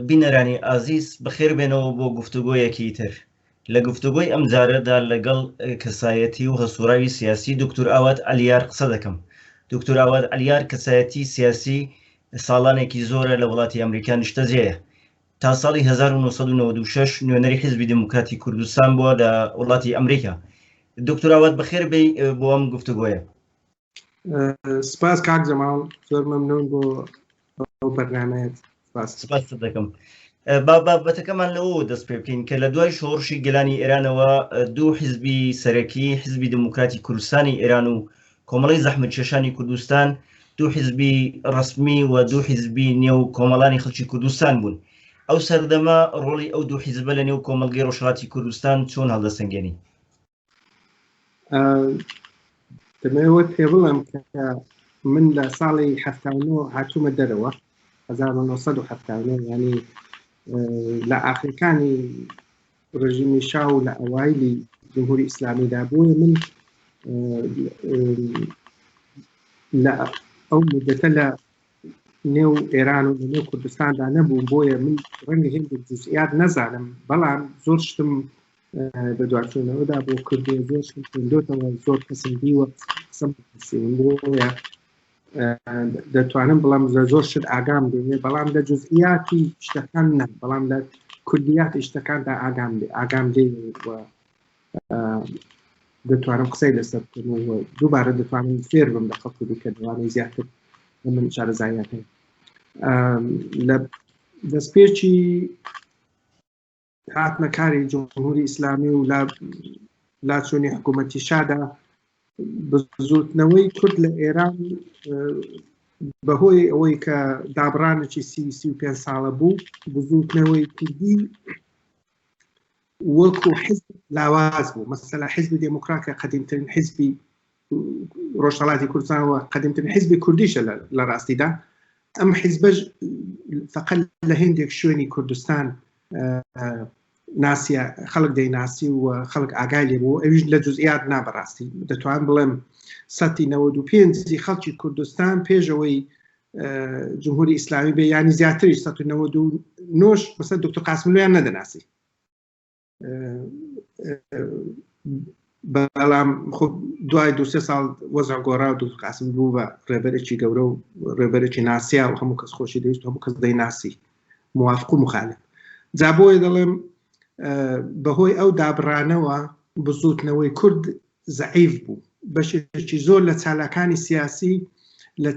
بینەرانی ئازیز بەخێر بێنەوە بۆ گفتوگۆیەکی تر لە گفتوگۆی ئەم جارەدا لەگەڵ کەسایەتی و هەسوڕاوی سیاسی دکتۆر ئاوات عەلیار قسە دەکەم. دکتۆر ئاوات عەلیار کەسایەتی سیاسی ساڵانێکی زۆرە لە وڵاتی ئەمریکا نیشتەجێیە. تا ساڵی 1996 نوێنەری حیزبی دموکراتی کوردستان بووە لە وڵاتی ئەمریکا. دکتۆر ئاوات بەخێر بێی بۆ ئەم گفتوگۆیە. سپاس کاک جەماڵ، زۆر مەمنون بۆ ئەو بەرنامەیەت. سپاس دەکەم. بابەتەکەمان لەوە دەست پێ بکەین کە لە دوای شۆڕشی گەلانی ئێرانەوە دوو حیزبی سەرەکی، حیزبی دموکراتی کوردستانی ئێران و کۆمەڵی زەحمەتکێشانی کوردستان، دوو حیزبی ڕەسمی و دوو حیزبی نێو کۆمەڵانی خەڵکی کوردستان بوون. ئەو سەردەما ڕۆڵی ئەو دوو حیزبە لە نێو کۆمەڵگەی ڕۆژهەڵاتی کوردستان چۆن هەڵدەسەنگێنی؟ دەمەوێت پێ بڵێم کە من لە ساڵی 79 هاتوومە دەرەوە، 1970 ینی لە ئاخرەکانی ڕژیمی شاو لە ئەوایلی جمهوری ئیسلامیدا بووە. من لە ئەو مدەتە لە نێو ئێران و لە نێو کوردستاندا نەبووم، بۆیە من ڕەنگە هێندێک جزئیات نەزانم، بەڵام زۆر شتم بە دواتچوونەوەدا بۆ کوردی زۆر شتم خوێندۆتەوە، زۆر کەسم دیوە قسەم بۆیە دەتوانم بڵام زۆر شت ئاگام بێنێ، بەڵام لە جزئیاتی شتەکان نە، بەڵام لە کوردیاتی شتەکاندا ئاگام دێ و دەتوانم قسەی لەسەر بکەم و دووبارە دەتوانم فێر بم لە خەڵکو دیکە دەوانەی زیاتر من شارەزاییات هەیە. لە دەستپێکی هاتنە کاری جمهوری ئیسلامی و لاچوونی حکوومەتی شادا بزوتنەوەی کورد لە ئێران بەهۆی ئەوەی کە دابڕانێکی 35 ساڵە بوو، بزوتنەوەی کوردی وەکو حزب لاواز بوو. مەسەلا حیزبی دموکراتە قەدیمترین حیزبی ڕۆژهەڵاتی کوردستانەوە، قەدیمترین حیزبی کوردیشە لە ڕاستیدا. ئەم حیزبەش فەقەت لە هێندێک شوێنی کوردستان ناسیە، خەڵک دەیناسی و خەڵک ئاگای لێ بوو. ئەویش لە جزئیات نابڕاستی دەتوان بڵێم 95 خەڵکی کوردستان پێشەوەی جمهوری ئیسلامی بێ، ینی زیاتری 99 بەسەر دکتۆر قاسملویان نەدەناسی. بەڵام خۆ دوای 2-3 ساڵ وەزع گۆڕا و دکتۆر قاسم بوو بە ڕێبەرێکی گەورە و ڕێبەرێکی ناسیا و هەموو کەس خۆشی دەویست و هەموو کەس دەیناسی، موافق و مخالف. جا بۆیە دەڵێم بەهۆی ئەو دابڕانەوە بزوتنەوەی کورد زەعیف بوو. بەشێکی زۆر لە چالاکانی سیاسی لە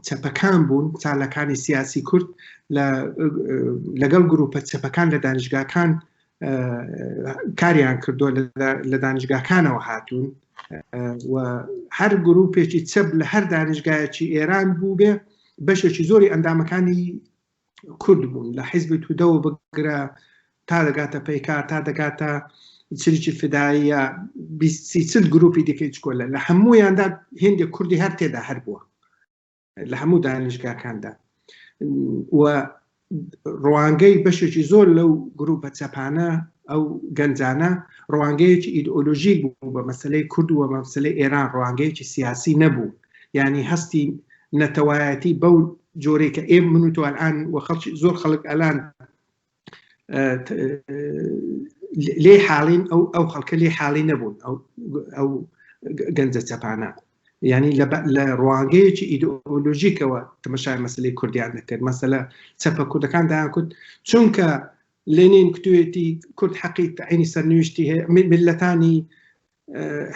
چەپەکان بوون، چالاکانی سیاسی کورد لەگەڵ گروپە چەپەکان لە دانیشگاکان کاریان کردووە، لە دانیشگاکانەوە هاتوون و هەر گروپێکی چەپ لە هەر دانیشگایەکی ئێران بوو بێ بەشێکی زۆری ئەندامەکانی کورد بوون، لە حیزبی تودەوە بگرە تا دەگاتە پەیکار، تا دەگاتە چریکی فداییە، 20 گروپی دیکەی چکۆلە، لە هەموویاندا هێندێک کوردی هەر تێدا هەر بووە لە هەموو دانیشگاکاندا. و ڕوانگەی بەشێکی زۆر لەو گروپە چەپانە ئەو گەنجانە ڕوانگەیەکی ئیدئۆلۆژیک بوو بە مەسەلەی کورد و بە مەسەلەی ئێران، ڕوانگەیەکی سیاسی نەبوو. یعنی هەستی نەتەوایەتی بەو جۆرەی کە ئێم من و تۆ ئەلان و زۆر خەڵک ئەلان لێ حاڵین، ئەو خەڵکە لێ حاڵی نەبوون ئەو گەنجە چەپانە. یعنی لە ڕوانگەیەکی ئیدئۆلۆژیکەوە تەماشای مەسەلەی کوردیان دەکرد. مەسەلە چەپە کوردەکان دایان کورد، چونکە لێنین کتوێتی کورد حەقی تەعینی سەرنوشتی هەیە، ملەتانی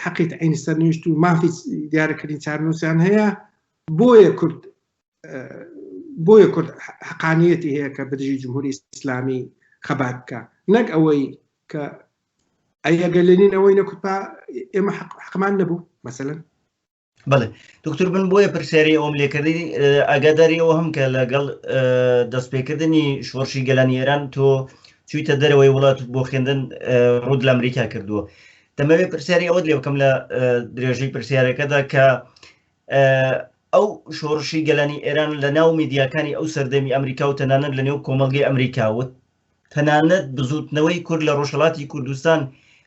حەقی تەعینی سەرنوشت و مافی دیارەکردنی چارنووسیان هەیە، بۆیە کورد حەقانیەتی هەیە کە بەدژی جمهوری ئیسلامی خەبات بکە، نەک ئەوەی کە ئەگەر لێنین ئەوەی نەکوت ئێمە حەقمان نەبوو مەسەلەن. بەڵێ دکتۆر بن بۆیە پرسیاری ئەوم لێکردی ئاگاداری ئەوە هەم کە لەگەڵ دەستپێکردنی شۆڕشی گەلانی ئێران تۆ چوویتە دەرەوەی وڵات بۆ خوێندن ڕوود لە ئەمریکا کردووە. دەمەوێت پرسیاری ئەوەت لێ بکەم لە درێژەی پرسیارەکەدا کە ئەو شۆڕشی گەلانی ئێران لە ناو میدیاکانی ئەو سەردەمی ئەمریکا و تەنانەت لە نێو کۆمەڵگەی ئەمریکا و تەنانەت بزوتنەوەی کورد لە ڕۆژهەڵاتی کوردستان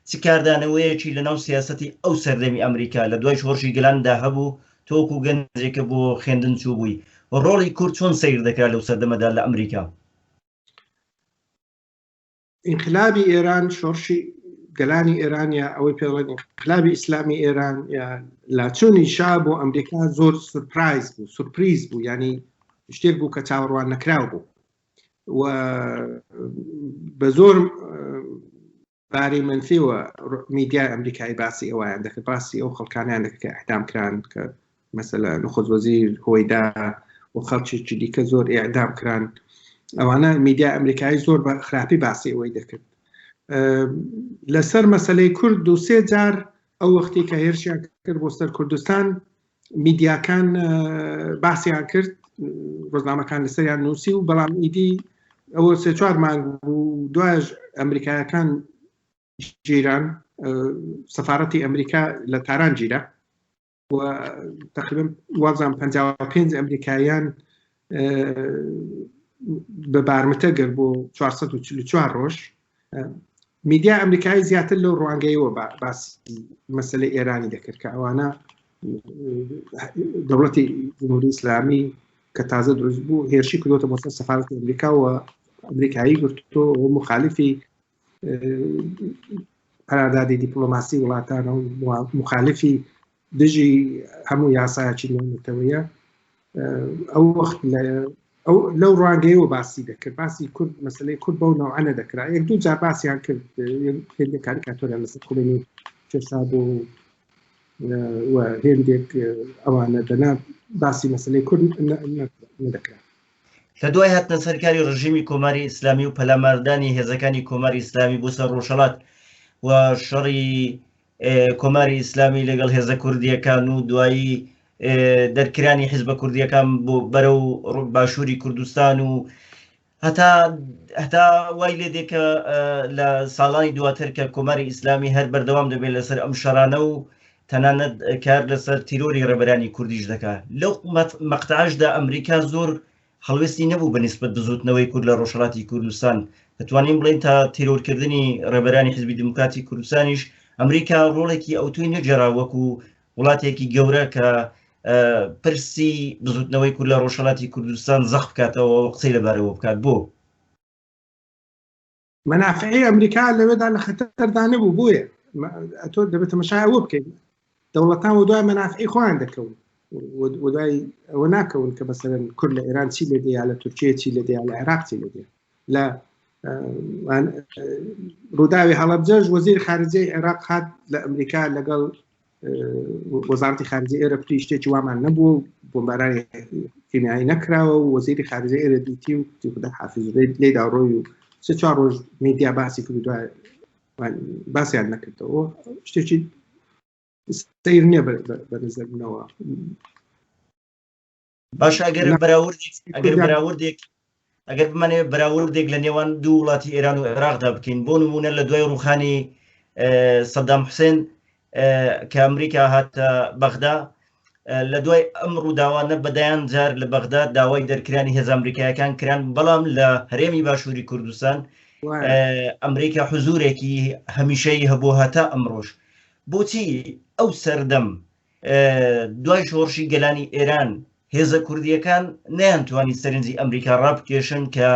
چ کاردانەوەیەکی لە ناو سیاسەتی ئەو سەردەمی ئەمریکا لە دوای شۆڕشی گەلاندا هەبوو، تۆکو گەنجێکە بۆ خوێندن چوو بووی، ڕۆڵی کورد چۆن سیر دەکرا لەو سەردەمەدا لە ئەمریکا؟ انقلابی ئێران شۆڕشی گەلانی ئێرانیا ئەوەی پێڵێن انقلابی ئیسلامی ئێران یا لاچوونی شا بۆ ئەمریکا زۆر سورپریز بوو ینی شتێک بوو کە چاوەڕوان نەکراو بوو و بە زۆر باری منفیوە میدیای ئەمریکایی باسی ئەویان دەکرد باسی ئەو خەڵکانیان دەکرد کە ئەعدام کران کە مەسەلا نخست وەزیر هۆیدا و خەڵکێکی دیکە زۆر ئیعدام کران ئەوانە میدیای ئەمریکایی زۆر بە خراپی باسی ئەوەی دەکرد لەسەر مەسەلەی کورد و سێ جار ئەو وەختی کە هێرشیان کرد بۆ سەر کوردستان میدیاکان باسییان کرد ڕۆژنامەکان لەسەریان نووسی و بەڵام ئیدی ئەوە سێ چوار مانگ بوو دوایش ئەمریکایەکان جیران سەفارەتی ئەمریکا لە تاران گیرە و تقریبا وازم 55 ئەمریکایان بە بارمتەگەر بۆ 444 ڕۆژ میدیا ئەمریکایی زیاتر لەو ڕوانگەیەوە باسی مەسەلەی ئێرانی دەکرد کە ئەوانە دەوڵەتی جمهوری ئیسلامی کە تازە دروست بوو هێرشی کردوتە بۆ سەفارەتی ئەمریکا و ئەمریکایی گرتۆ مخالفی قەراردادی دیپلۆماسی وڵاتانە و مخالفی دژی هەموو یاسایەکی نێونەتەوەیە ئەو وەخت لەو ڕوانگەیەوە باسی دەکرد باسی کورد مەسەلەی کورد بەو نەوعانە دەکرا یەک دوو جار باسییان کرد هێندێک کاریکاتۆریان لەسەر خوێنی چێسا بۆ و هێندێک ئەوانە دەنا باسی مەسەلەی کورد نەدەکرا لە دوای هاتنە سەرکاری ڕژیمی کۆماری ئیسلامی و پەلاماردانی هێزەکانی کۆماری ئیسلامی بۆ سەر ڕۆژهەڵات و شەڕی کۆماری ئیسلامی لەگەڵ هێزە کوردیەکان و دوایی دەرکرانی حیزبە کوردیەکان بۆ بەرەو باشووری کوردستان و هەتا وای لێ دێکە لە ساڵانی دواتر کە کۆماری ئیسلامی هەر بەردەوام دەبێت لەسەر ئەم شەڕانە و تەنانەت کار لەسەر تیرۆری ڕێبەرانی کوردیش دەکات لەو مەقتەعەشدا ئەمریکا زۆر هەڵوێستی نەبوو بەنسبەت بزوتنەوەی کورد لە ڕۆژهەڵاتی کوردستان دەتوانین بڵین تا تیرۆرکردنی ڕێبەرانی حیزبی دموکراتی کوردستانیش ئەمریکا ڕۆڵێکی ئەوتوی نەجێرا وەکو وڵاتێکی گەورە کە پرسی بزوتنەوەی کورد لە ڕۆژهەڵاتی کوردستان زەخ بکاتەوە قسەی لەبارەوە بکات بۆ منافعی ئەمریکا لەوێدا لە خەتەردا نەبوو بۆیە تۆ دەبێت تەماشای ئەوە بکەیت دەوڵەتان و دوای منافعی خۆیان دەکەون و دوای ئەوە ناکەون کە بەسەرەن کورد لە ئێران چی لێ دێ لە تورکیە چی لێ دێ لە عێراق چی لێ دێ لە ڕووداوی هەڵەبجەش وەزیر خارجەی عێراق هات لە ئەمریکا لەگەڵ وەزارەتی خارجی ئێرە پری شتێکی وامان نەبوو بۆمبارانی کیمیایی نەکراوە و وەزیری خارجی ئێرە دیتی و خوددا حافظ لێدا ڕۆی و سێ چوار ڕۆژ میدیا باسی کرد دوای باسییان نەکردەوە شتێکی سیر نییە بەنظر منەوە باش ئەگەر بمانێ بەراوردێک لە نێوان دوو وڵاتی ئێران و عێراقدا بکەین بۆ نمونە لە دوای ڕوخانی سەدام حوسێن کە ئەمریکا هاتە بەغدا لە دوای ئەم ڕووداوانە بەدایان جار لە بەغدا داوای دەرکرانی هێز ئەمریکایەکان کران بەڵام لە هەرێمی باشووری کوردستان ئەمریکا حزورێکی هەمیشەی هەبوو هەتا ئەمڕۆژ بۆچی ئەو سەردەم دوای شۆڕشی گەلانی ئێران هێزە کوردیەکان نەیانتوانی سەرنجی ئەمریکا ڕابکێشن کە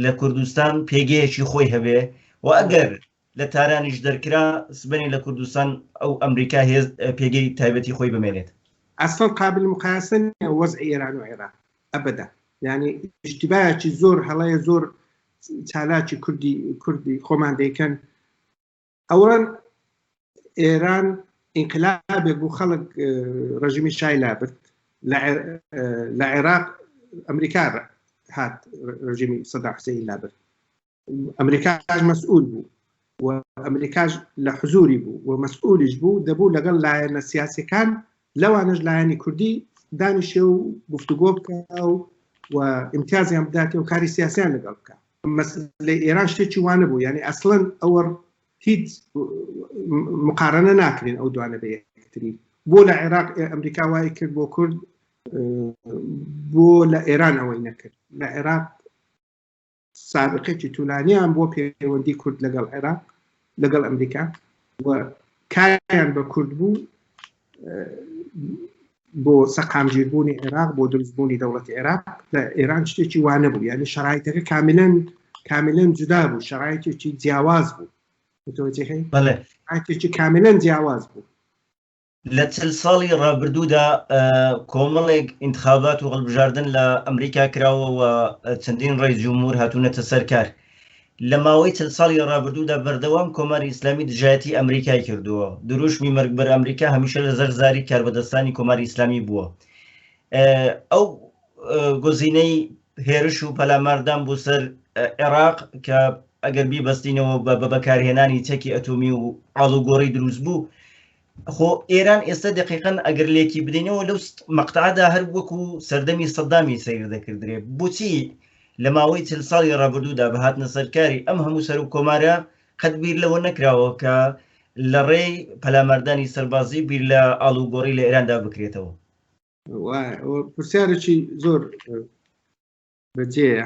لە کوردستان پێگەیەکی خۆی هەبێ و ئەگەر لە تارانیش دەرکرا سبەنی لە کوردستان ئەو ئەمریکا هێز پێگەی تایبەتی خۆی بمێنێت ئەسڵ قابل مقایسە وەزع ئێران و عێراق ئەبەدا یعنی اشتباهێکی زۆر هەڵەیە زۆر چالاکی کوردی خۆمان دەیکەن ئەوڕەن ئێران ئینقلابێک بوو خەڵک ڕژیمی شای لابرد لە عێراق ئەمریکا هات ڕژیمی سەدام حوسێن لابرد ئەمریکاش مەسئول بوو و ئەمریکاش لە حزوری بوو و مەسئولیش بوو دەبوو لەگەڵ لایەنە سیاسەکان لەوانش لایەنی کوردی دانیشێ و گفتوگۆ بکە و ئیمتیازیان بداتێ و کاری سیاسیان لەگەڵ بکە لە ئێران شتێکی وانە بوو یعنی ئەسڵەن ئەوە هیچ مقارنە ناکرێن ئەو دوانە بە یەکتری بۆ لە عێراق ئەمریکا وای کرد بۆ کورد بۆ لە ئێران ئەوەی نەکرد لە عێراق سابقێکی توولانیان بۆ پەیوەندی کورد لەگەڵ عێراق لەگەڵ ئەمریکا و کاریان بە کورد بوو بۆ سەقامگیربوونی عێراق بۆ دروستبوونی دەوڵەتی عێراق لە ئێران شتێکی وانە بوو یعنی شەرایطەکە کاملەن کاملەن جودا بوو شرایطێکی جیاواز بوو متوجهی بەڵێ شرایطێکی کاملەن جیاواز بوو لە چل ساڵی ڕابردوودا کۆمەڵێک انتخابات و هەڵبژاردن لە ئەمریکا کراوە و چەندین ڕێی جمهور هاتوونەتە سەرکار لە ماوەی چل ساڵی ڕابردوودا بەردەوام کۆماری ئیسلامی دژایەتی ئەمریکای کردووە دروشمی مەرگ بەر ئەمریکا هەمیشە لە زەرزاری کاربەدەستانی کۆماری ئیسلامی بووە ئەو گۆزینەی هێرش و پەلاماردان بۆ سەر عێراق کە ئەگەر بیبەستینەوە بە بەکارهێنانی چەکی ئەتۆمی و ئاڵوگۆڕی دروست بوو خۆ ئێران ئێستا دقیقەن ئەگەر لێکی بدەینەوە لەو مەقتەعادا هەر وەکو سەردەمی سەدامی سەیر دەکردرێ بۆچی لە ماوەی چل ساڵی ڕابردوودا بەهاتنە سەرکاری ئەم هەموو سەر و کۆمارە قەت بیر لەوە نەکراوە کە لە ڕێی پەلاماردانی سەربازی بیر لە ئاڵوگۆڕی لە ئێراندا بکرێتەوە پرسیارێکی زۆر بەجێیە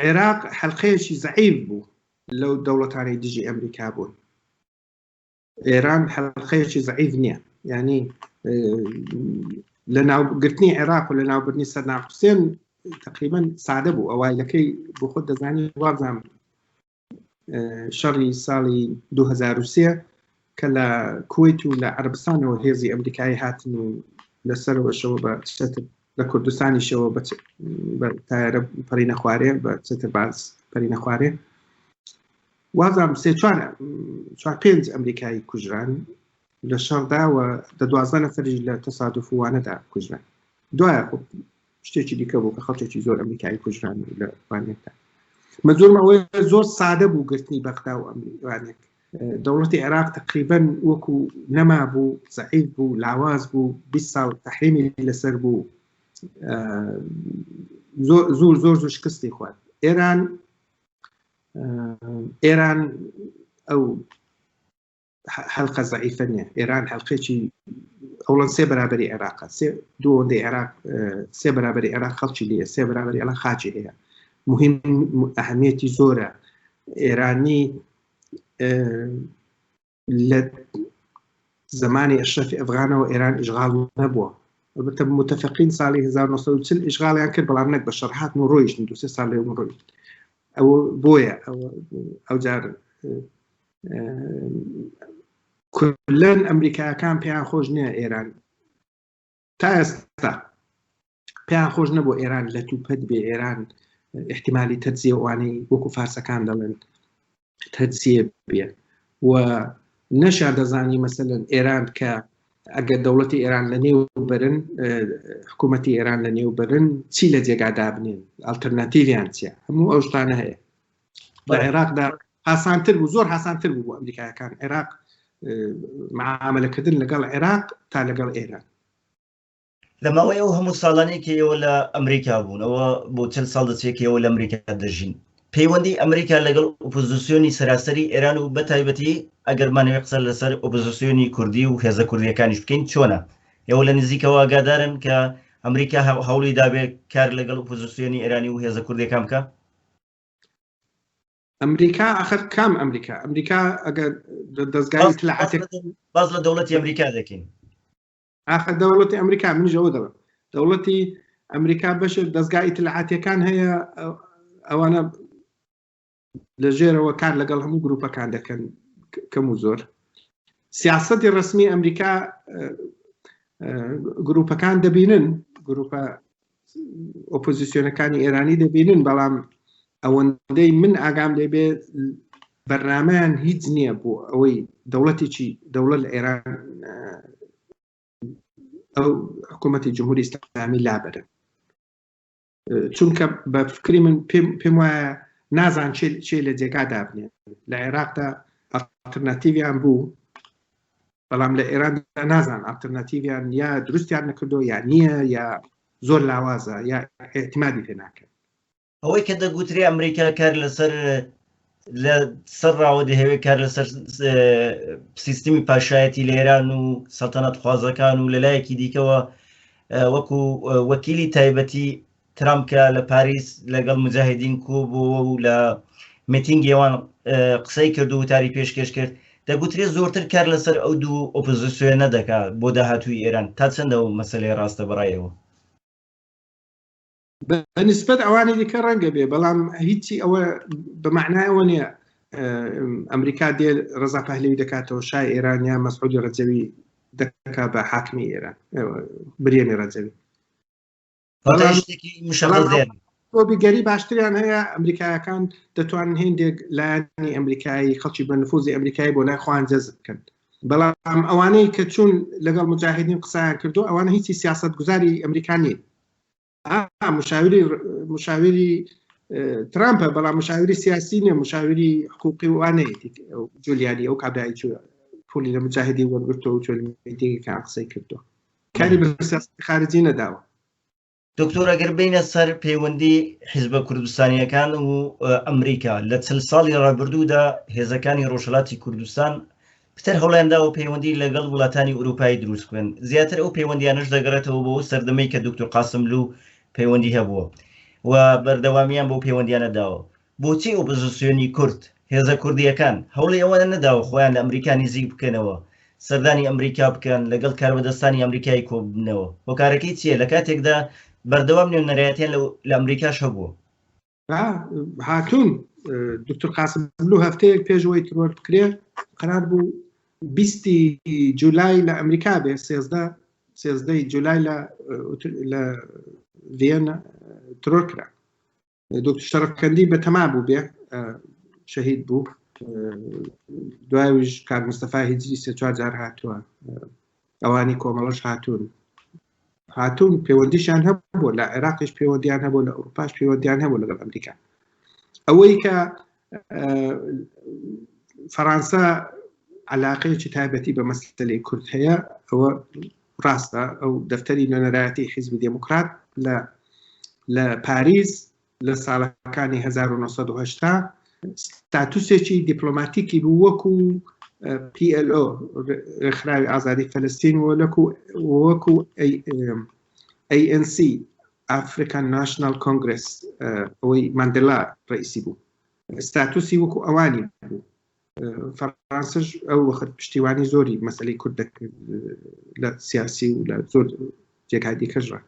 عێراق حەلقەیەکی زەعیف بوو لەو دەوڵەتانی دژی ئەمریکا بوون ئێران حەلقەیەکی زەعیف نییە یعنی لە ناوگرتنی عێراق و لە ناوبردنی سەدام حوسێن تقریبا سادە بوو ئەوایلەکەی بۆ خۆت دەزانی وابزانم شەڕی ساڵی 2003 کە لە کوێیت و لە عەربستانەوە هێزی ئەمریکایی هاتن و لەسەرەوەشەوە بە چەتر لە کوردستانیشەوە بە تایارە پەرینە خوارێ بە چەتر باز پەرینە خوارێ وازام 4-5 ئەمریکایی کوژران لە شەڕداوە 12 نەفەری لە تەسادوفوانەدا کوژران دوایە شتێکی دیکە بوو کە خەڵکێکی زۆر ئەمریکایی کوژران لە وانێکدا مەجۆرم ئەوەی زۆر سادە بوو گرتنی بەغدا و ئەمریکانێک دەوڵەتی عێراق تقریبا وەکو نەما بوو زەعیف بوو لاواز بوو 20 ساڵ تەحریمی لەسەر بوو زۆر شکستی خوارد ئێران ئەو حەلقە زەعیفە نییە ئێران حەلقێکی ئەوڵەن 3 بەرابەری عێراقە 2 ئەوەندەی عێراق 3 بەرابەری عێراق خەڵکی لێیە 3 بەرابەری عێراق خاچی هەیە مهم ئەهەمیەتی زۆرە ئێرانی لە زمانی ئەشرەفی ئەفغانەوە ئێران ئیشغاڵ نەبووە البته متفقین ساڵی 1940 ئیشغاڵیان کرد بەڵام نەک بە شەڕ هاتن و ڕۆیشتن 2-3 ساڵ لێ ڕۆیشت ئەوە بۆیە ئەوجار کولەن ئەمریکایەکان پێیان خۆش نییە ئێران تا ئێستا پێیان خۆش نەبوو ئێران لە توپەت بێ ئێران احتیمالی تەجزیە وانەی وەکو فارسەکان دەڵێن تەجزیە بێ و نەشار دەزانی مەسەلەن ئێران کە ئەگەر دەوڵەتی ئێران لە نێو برن حکوومەتی ئێران لە نێو برن چی لە جێگادا بنێن ئالتەرناتیڤیان چیە هەموو ئەو شتانە هەیە لە عێراقدا حسانتر بوو زۆر حسانتر بوو بۆ ئەمریکایەکان عێراق معاملەکردن لەگەڵ عێراق تا لەگەڵ ئێران لە ماوەی ئەو هەموو ساڵانەی کە ئێوە لە ئەمریکا بوون ئەوە بۆ چەند ساڵ دەچێت کە ئێوە لە ئەمریکا دەژین پەیوەندی ئەمریکا لەگەڵ ئۆپۆزیسیۆنی سەراسەری ئێران و بەتایبەتی ئەگەرمانەوێ قسە لەسەر ئۆپۆزیسیۆنی کوردی و هێزە کوردیەکانیش بکەین چۆنە ئێوە لە نزیکەوە ئاگادارن کە ئەمریکا هەوڵی دابێ کار لەگەڵ ئۆپۆزیسیۆنی ئێرانی و هێزە کوردیەکان بکە ئەمریکا ئاخر کام ئەمریکا ئەگەر دەستگای تلعاتێک باز لە دەوڵەتی ئەمریکا دەکەین ئاخر دەوڵەتی ئەمریکا منیشەوە دەڵێم دەوڵەتی ئەمریکا بەشە دەستگای ئیتلاعاتیەکان هەیە ئەوانە لە ژێرەوە کار لەگەڵ هەموو گروپەکان دەکەن کەم و زۆر سیاسەتی ڕسمی ئەمریکا گروپەکان دەبینن گروپە ئۆپۆزیسیۆنەکانی ئێرانی دەبینن بەڵام ئەوەندەی من ئاگام لێبێ بەرنامەیان هیچ نییە بۆ ئەوەی دەوڵەتێکی دەوڵەت لە ئێران ئەو حکوومەتی جمهوری ئیسلامی لابەرن چونکە بە فکری من پێم وایە نازان چێ لە جێگادا بنێن لە عێراقدا ئالتەرناتیڤیان بوو بەڵام لە ئێراندا نازان ئالتەرناتیڤیان یا دروستیان نەکردو یا نییە یا زۆر لاوازە یا احتیمالی پێ ناکەن ئەوەی کە دەگوترێ ئەمریکا کار لەسەر لە سەرڕاوە دەهەوێت کار لەسەر سیستمی پاشایەتی لە ئێران و سەڵتەنەت خوازەکان و لەلایەکی دیکەوە وەکو وەکیلی تایبەتی ترامپکە لە پاریس لەگەڵ مجاهدین کۆبووە و لە میتینگێوان قسەی کرد و وتاری پێشکەش کرد دەگوترێت زۆرتر کار لەسەر ئەو دوو ئۆپۆزیسیۆنە دەکات بۆ داهاتووی ئێران تا چەندە و مەسەلەی ڕاستە بەڕایەوە بنسبة أواني دي كرنجة بيه بلام هيتي أو بمعنى أواني أمريكا دي رضا پهلوی دكاتو شاي إيرانيا مسعود رجوي دكا بحاكمي إيران برياني رجوي فتشتكي مشغل زين وبقريب باشتريان هي أمريكا كان دتوان هندق لاني أمريكاي خلشي بنفوذي أمريكاي بولا خوان جذب كان بلام أواني كتشون لقى المجاهدين قصايا كردو أواني هيتي سياسة جزاري أمريكانيين مشاوري ترامب بلا مشاوري سياسيين مشاوري حقوقي واني جولياني او كاباي شو فولي المجاهدين ورغتو شو الميدي كان قصي كردو كاري بالسياسة خارجية داوا دكتور اگر بين سر بيوندي حزب كردستاني كان وامريكا لتسلسال رابردودا هزكاني روشلاتي كردستان بتر هولندا و پەیوەندی لەگەڵ وڵاتانی ئوروپایی دروست بکەن زیاتر ئەو پەیوەندیانەش دەگەڕێتەوە بۆ سەردەمەی کە دکتۆر قاسم لوو پەیوەندی هەبووە و بەردەوامیان بۆ پەیوەندیانە داوە بۆچی ئۆپۆزیسیۆنی کورد هێزە کوردیەکان هەوڵی ئەوەنە نەداوە خۆیان لە ئەمریکا نزیک بکەنەوە سەردانی ئەمریکا بکەن لەگەڵ کاربەدەستانی ئەمریکای کۆبنەوە هۆکارەکەی چییە لە کاتێکدا بەردەوام نێونەرایەتیان لە ئەمریکاش هەبووە هاتوون دکتۆر قاسم لوو هەفتەیەک پێشەوەی ترۆر بکرێ قرار بوو 20 جولای لە ئەمریکا بێ 13 جولای لە ڤیەنا ترۆر کرا دکتۆر شەرەفکەندی بەتەما بوو بێ شەهید بوو دوایش کاک مستەفا هیجری 3-4 جار هاتووە ئەوانی کۆمەڵەش هاتوون پەیوەندیشان هەبوو لە عێراقیش پەیوەندیان هەبوو لە ئەوروپاش پەیوەندیان هەبوو لەگەڵ ئەمریکا ئەوەی کە فەرەنسا علاقەیەکی تایبەتی بە مەسلەی کورد هەیە ئەوە ڕاستە ئەو دەفتەری نوێنەرایەتی حیزبی دموکرات لە پاریس لە ساڵەکانی 1980 ستاتوسێکی دیپلۆماتیکی بوو وەکو PLO ڕێکخراوی ئازادی فەلەستین وەکو ANC African National Congress ئەوەی ماندێلا ڕئیسی بوو ستاتوسی وەکو ئەوانی بوو فەرەنساش ئەو وەخت پشتیوانی زۆری مەسەلەی کورد دەکرد لە سیاسی و لە زۆر جێگای دیکەژڕە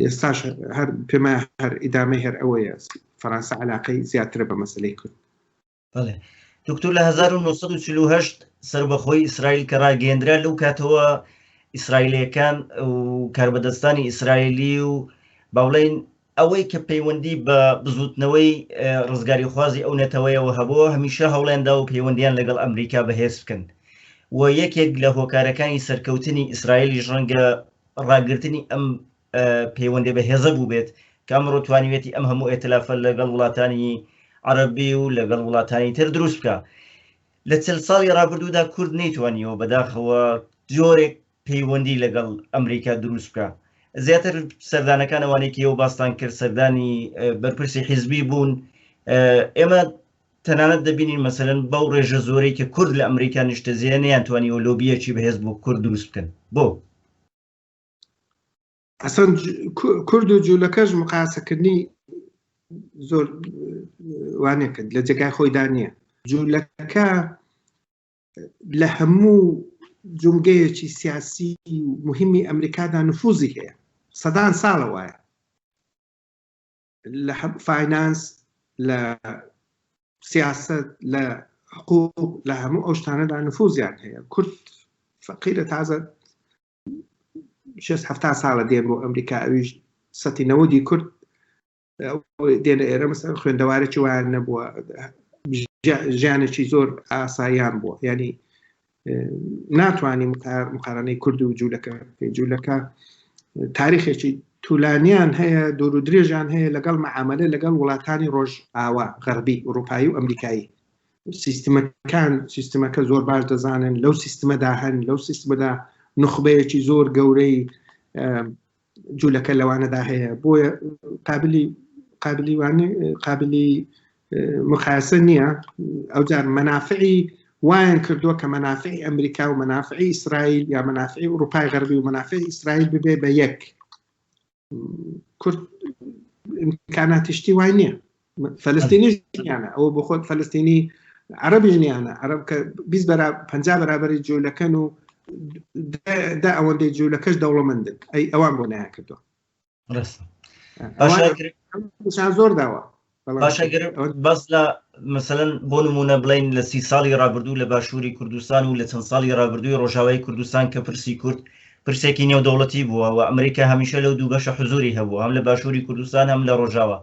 ئێستاش هەر پێما هەر ئیدامەی هەر ئەوەیە فەرەنسا علاقەی زیاترە بە مەسەلەی کورد بەڵێ دکتۆر لە 1948 سەربەخۆی ئیسرائیل کە ڕاگەیەندرا لەو کاتەوە ئیسرائیلیەکان و کاربەدەستانی ئیسرائیلی و باوڵین ئەوەی کە پەیوەندی بە بزوتنەوەی ڕزگاری خوازی ئەو نەتەوەیەوە هەبووە هەمیشە هەوڵێندا و پەیوەندیان لەگەڵ ئەمریکا بەهێز بکەن و یەکێک لە هۆکارەکانی سەرکەوتنی ئیسرائیلیش ڕەنگە ڕاگررتنی ئەم پەیوەندی بەهێزە بوو بێت کە ئەمڕۆ توانیوێتی ئەم هەموو ئێتلافە لەگەڵ وڵاتانی عەرەبی و لەگەڵ وڵاتانی تر دروست بکە لە چەند ساڵی ڕابردوودا کورد نەیتوانیەوە بەداخەوە جۆرێک پەیوەندی لەگەڵ ئەمریکا دروست بکە زیاتر سەردانەکان ئەوانێکی ئەو باستان کرد سەردانی بەرپرسی حیزبی بوون ئێمە تەنانەت دەبینین مەسەلەن بەو ڕێژە زۆرەی کە کورد لە ئەمریکا نیشتەجێ نەیانتوانیەوە لۆبیەکی بەهێز بۆ کورد دروست بکەن بۆ ئەسەن کورد و جوولەکەش مقایسەکردنی زۆر وانێ کرد لە جێگای خۆیدا نییە جوولەکە لە هەموو جومگەیەکی سیاسی و مهمی ئەمریکادا نفوزی هەیە سەدان ساڵە وایە لە فاینانس لە سیاست لە حقوق لە هەموو ئەو شتانەدا نفوزیان هەیە کورد فەقیرە تازە 6-7 ساڵە دێن بۆ ئەمریکا ئەویش سەتی نەوەدی کورد دێنە ئێرە مەسەڵەن خوێندەوارێکی وایان نەبووە ژیانێکی زۆر ئاساییان بووە یعنی ناتوانانی مقارنەی کورد و جوولەکە تاریخێکی توولانیان هەیە دوور و درێژیان هەیە لەگەڵ مەعاملە لەگەڵ وڵاتانی ڕۆژ ئاوا غەربی ئوروپایی و ئەمریکایی سیستمەکە زۆر باش دەزانن لەو سیستمەدا هەن لەو سیستمەدا نخبەیەکی زۆر گەورەی جوولەکە لەوانەدا هەیە بۆیە قابلی مقایسە نییە ئەوجار مەنافعی وایان کردووە کە مەنافعی ئەمریکا و مەنافعی ئیسرائیل یا مەنافعی ئوروپای غەربی و مەنافعی ئیسرائیل ببێ بە یەک کورد ئیمکاناتیشتی وای نییە فەلەستینیش نیانە ئەوە بۆ خۆت فەلەستینی عەرەبیش نیانە عەرەب کە 50 بەرابەری جوولەکەن و دا ئەوەندەی جوولەکەش دەوڵەمەندن ئەوان بۆ نایان کردووە زۆر داوە باشەگەر بەس لە مەسەلەن بۆ نمونە بڵین لە 30 ساڵی ڕابردوو لە باشووری کوردستان و لە چەند ساڵی ڕابردووی ڕۆژاوای کوردستان کە پرسی کورد پرسێکی نێودەوڵەتی بووە و ئەمریکا هەمیشە لەو دوو بەشە حزوری هەبوو، هەم لە باشووری کوردستان هەم لە ڕۆژاوە.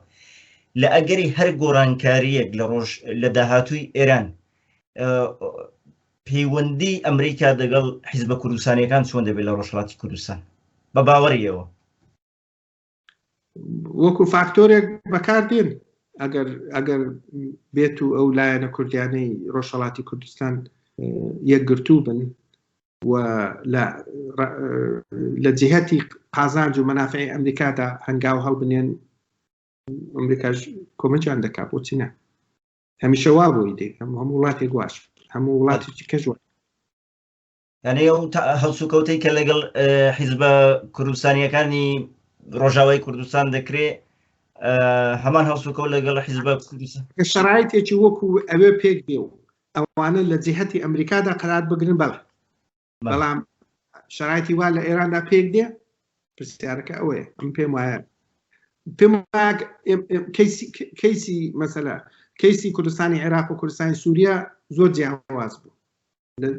لە ئەگەری هەر گۆڕانکاریەک لە داهاتووی ئێران پەیوەندی ئەمریکا دەگەڵ حیزبە کوردستانیەکان چۆن دەبێت لە ڕۆژهەڵاتی کوردستان بە باوەڕیەوە وەکو فاکتۆرێک بەکاردێن ئەگەر بێت و ئەو لایەنە کوردیانەی ڕۆژهەڵاتی کوردستان یەکگرتوو بن و لە جهەتی قازانج و مەنافعی ئەمریکادا هەنگاو هەڵبنێن ئەمریکاش کۆمەجیان دەکات بۆچی نە هەمیشە وا بۆی دێ هەموو وڵاتێک گواش هەموو وڵاتێکی کەژوە یعنی ئەو هەڵسوکەوتەی کە لەگەڵ حیزبە کوردستانیەکانی ڕۆژاوای کوردستان دەکرێت هەمان هەڵسوکەوت لەگەڵ حیزبە کوردستان شرایطێکی وەکو ئەوێ پێک بێ و ئەوانە لە جهەتی ئەمریکادا قەرار بگرن بەڵام شرایطی وا لە ئێراندا پێک دێ پرسیارەکە ئەوەیە ئەم پێم وایە کەیسی مەسەلە کەیسی کوردستانی عێراق و کوردستانی سووریا زۆر جیاواز بوو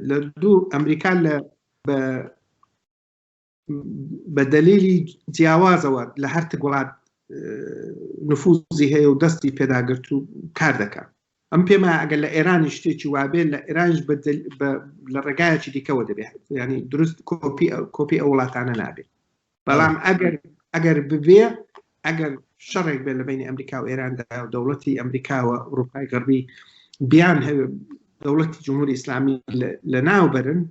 لە دوو ئەمریکا بە دەلیلی جیاوازەوە لە هەر وڵات نفوزی هەیە و دەستی پێداگرت و کار دەکات ئەم پێمە ئەگەر لە ئێرانی شتێکی وابێت لە ئێرانش لە ڕێگایەکی دیکەوە دەبێت ینی دروست کۆپی ئەو وڵاتانە نابێت بەڵام ئەگەر ببێ ئەگەر شەڕێک بێت لە بینی ئەمریکا و ئێراندا و دەوڵەتی ئەمریکا و ئەوروپای غەربی بیان هەیە دەوڵەتی جمهوری ئیسلامی لە ناوبەرن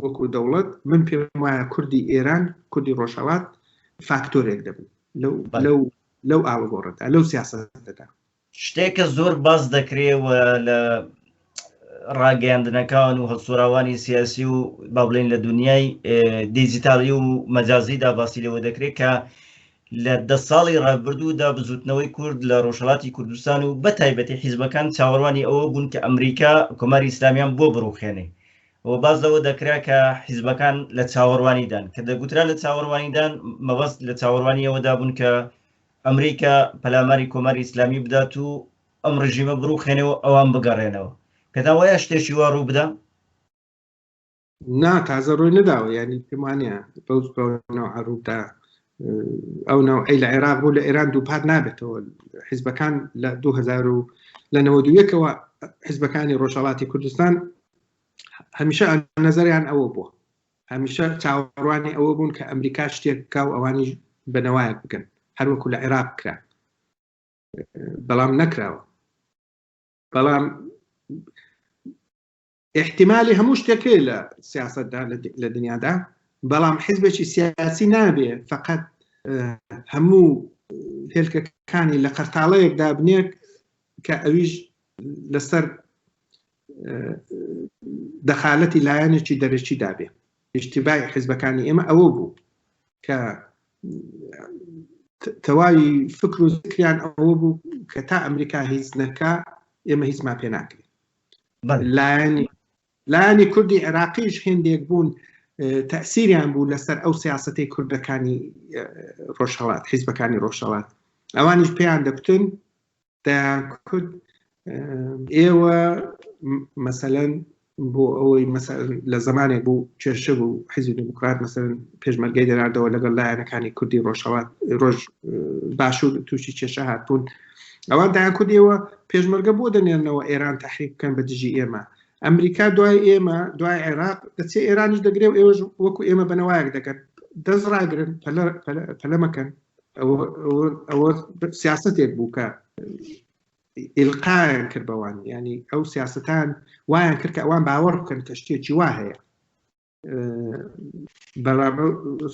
وەکو دەوڵەت من پێم وایە کوردی ئێران کوردی ڕۆژهەڵات فاکتۆرێک دەبن لەو ئاڵگۆڕەدا لەو سیاسەتەدا شتێکە زۆر باس دەکرێتەوە لە ڕاگەیاندنەکان و هەڵسوراوانی سیاسی و با بڵێن لە دنیای دیجیتالی و مەجازیدا باسی لەوە دەکرێت کە لە 10 ساڵی ڕابردوودا بزوتنەوەی کورد لە ڕۆژهەڵاتی کوردستان و بە تایبەتی حیزبەکان چاوەڕوانی ئەوە بوون کە ئەمریکا کۆماری ئیسلامیان بۆ بڕوخێنێ و باز لەوە دەکرا کە حیزبەکان لە چاوەڕوانیدان کە دەگوترا لە چاوەڕوانیدان مەبەست لە چاوەڕوانیەوەدا بوون کە ئەمریکا پەلاماری کۆماری ئیسلامی بدات و ئەم ڕژیمە بڕوخێنەوە ئەوان بگەڕێنەوە پێدا وایە شتێکی وا ڕوو بدا نا تازە ڕووی نەداوە ینی پێمانە بەوز بەنەوە ڕوودا ئەو نەوعی لە عێراق بوو لە ئێران دووپات نابێتەوە حیزبەکان لە 2091ەوە حیزبەکانی ڕۆژهەڵاتی کوردستان هەمیشە نەزەریان ئەوە بووە هەمیشە چاوەڕوانی ئەوە بوون کە ئەمریکا شتێک کا و ئەوانی بەنەوایەک بکەن هەروەکو لە عێراق کرا بەڵام نەکراوە بەڵام احتیمالی هەموو شتێکی لە سیاسەتدا لە دنیادا بەڵام حیزبێکی سیاسی نابێ فقط هەموو هێلکەکانی لە قەرتاڵەیەکدا بنێک کە ئەویش لەسەر دەخالەتی لایەنێکی دەرەکی دابێ ئیشتیبای حیزبەکانی ئێمە ئەوە بوو کە تەواوی فکر و زکریان ئەوە بوو کە تا ئەمریکا هیچ نەکا ئێمە هیچمان پێ ناکرێت لایەنی کوردی عێراقیش هێندێک بوون تەسیریان بوو لەسەر ئەو سیاسەتەی کوردەکانی ڕۆژهەڵات حیزبەکانی ڕۆژهەڵات ئەوانیش پێیان دەکوتن دەیان کورد ئێوە مەسەلەن بۆ ئەوەی لە زمانێک بوو کێشە بوو حیزبی دموکرات مەسەلەن پێشمەرگەی دەناردەوە لەگەڵ لایەنەکانی کوردی ڕۆژهەڵات ڕۆژ باشوور تووشی کێشە هاتبوون ئەوان دایان کورد ئێوە پێشمەرگە بۆ دەنێنەوە ئێران تەحریک بکەن بە دژی ئێمە ئەمریکا دوای ئێمە دوای عێراق دەچێ ئێرانیش دەگرێ و ئێوەش وەکو ئێمە بەنەوایەک دەکەن دەست ڕاگرن پەلە مەکەن ئەوە سیاسەتێک بوو کە ئیلقایان کرد بەوان ینی ئەو سیاستان وایان کرد کە ئەوان باوەڕ بکەن کە شتێکی وا هەیە بەڵام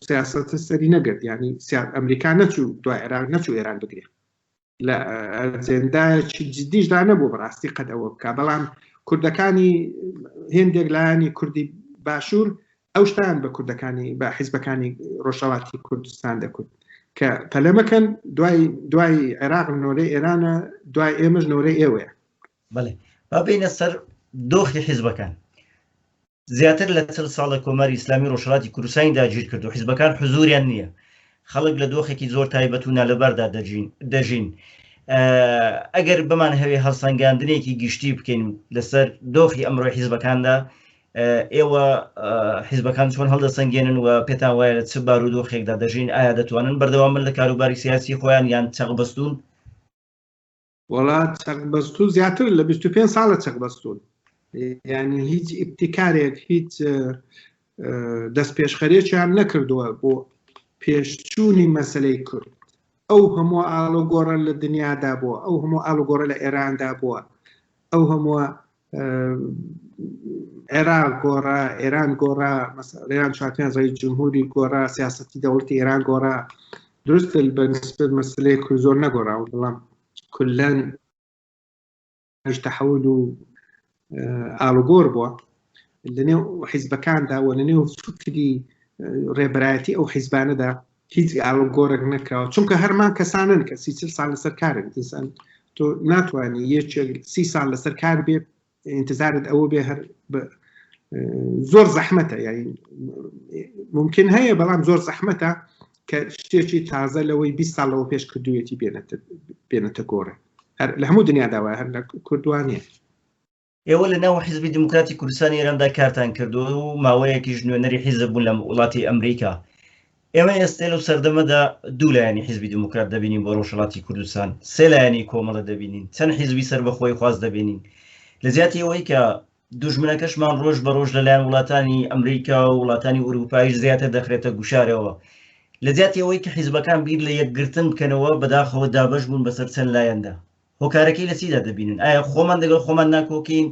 سیاسەتە سەری نەگرت ینی ئەمریکا نەچوو دوای عێراق نەچوو ئێران بگرێ لە ئەجێندایەکی جدیشدا نەبوو بەڕاستی قەت ئەوە بکە بەڵام کوردەکانی هێندێک لایەنی کوردی باشوور ئەو شتان بە کوردەکانی بە حیزبەکانی ڕۆژهەڵاتی کوردستان دەکوت کە پەلەمەکەن دوای عێراق نۆرەی ئێرانە دوای ئێمەش نۆرەی ئێوەیە بەڵێ با بینە سەر دۆخی حیزبەکان زیاتر لە 40 ساڵە کۆماری ئیسلامی ڕۆژهەڵاتی کوردستانی داگیر کرد و حیزبەکان حزوریان نییە خەڵک لە دۆخێکی زۆر تایبەت و نالەبەردا دەژین. ئەگەر بمان هەوێ هەڵسەنگاندنێکی گشتی بکەین لەسەر دۆخی ئەمڕۆی حیزبەکاندا، ئێوە حیزبەکان چۆن هەڵدەسەنگێنن و پێتان وایە لە چ بارودۆخێکدا دەژین؟ ئایا دەتوانن بەردەوام لە کاروباری سیاسی خۆیان یان چەقبەستون؟ وڵات چەقبەستوو زیاتر لە 25 ساڵە چەقبەستون، یعنی هیچ ئیبتیکارێک هیچ دەست پێشخەرێکیان نەکردووە بۆ پێشچوونی مەسەلەی کورد. ئەو هەموو ئاڵۆگۆڕە لە دنیادا بووە، ئەو هەموو ئاڵۆگۆڕە لە ئێراندا بووە، ئەو هەموو عێراق گۆڕا، ئێران گۆڕا، ئێران چوارتیان ڕێی جمهوری گۆڕا، سیاسەتی دەوڵەتی ئێران گۆڕا. دروستە بەنسبەت مەسەلەی کورد زۆر نەگۆڕاوە، بەڵام کولەن تەحەول و ئاڵۆگۆڕ بووە لەنێو حیزبەکاندا و لەنێو فکری ڕێبەرایەتی ئەو حیزبانەدا هیچ ئاڵۆگۆڕێک نەکراوە، چونکە هەرمان کەسانن کە 30 ساڵ لەسەر کارن. ئینسان تۆ ناتوانانی یەکێک 30 ساڵ لەسەر کار بێ انتظارت ئەوە بێ هەر زۆر زەحمەتە، یعنی ممکن هەیە بەڵام زۆر زەحمەتە کە شتێکی تازە لەوەی 20 ساڵەوە پێش کردوویەتی بێنێتە گۆڕێ. لە هەموو دنیاداوە، هەر لە کوردوانە. ئێوە لە ناو حیزبی دموکراتی کوردستانی ئێراندا کارتان کردووە و ماوەیەکیش نوێنەری حیزب بوون لە وڵاتی ئەمریکا. ئێمە ئێستا لەو سەردەمەدا دوو لایەنی حیزبی دموکرات دەبینین بۆ ڕۆژهەڵاتی کوردستان، سێ لایەنی کۆمەڵە دەبینین، چەند حیزبی سەربەخۆی خواست دەبینین. لە زیاتی ئەوەی کە دوژمنەکەشمان ڕۆژ بە ڕۆژ لەلایەن وڵاتانی ئەمریکا و وڵاتانی ئوروپایش زیاتر دەخرێتە گوشارەوە. لە زیاتی ئەوەی کە حیزبەکان بیر لە یەکگرتن بکەنەوە بەداخەوە دابەش بوون بەسەر چەند لایەندا. هۆکارەکەی لە چیدا دەبینن؟ ئایا خۆمان لەگەڵ خۆمان ناکۆکین؟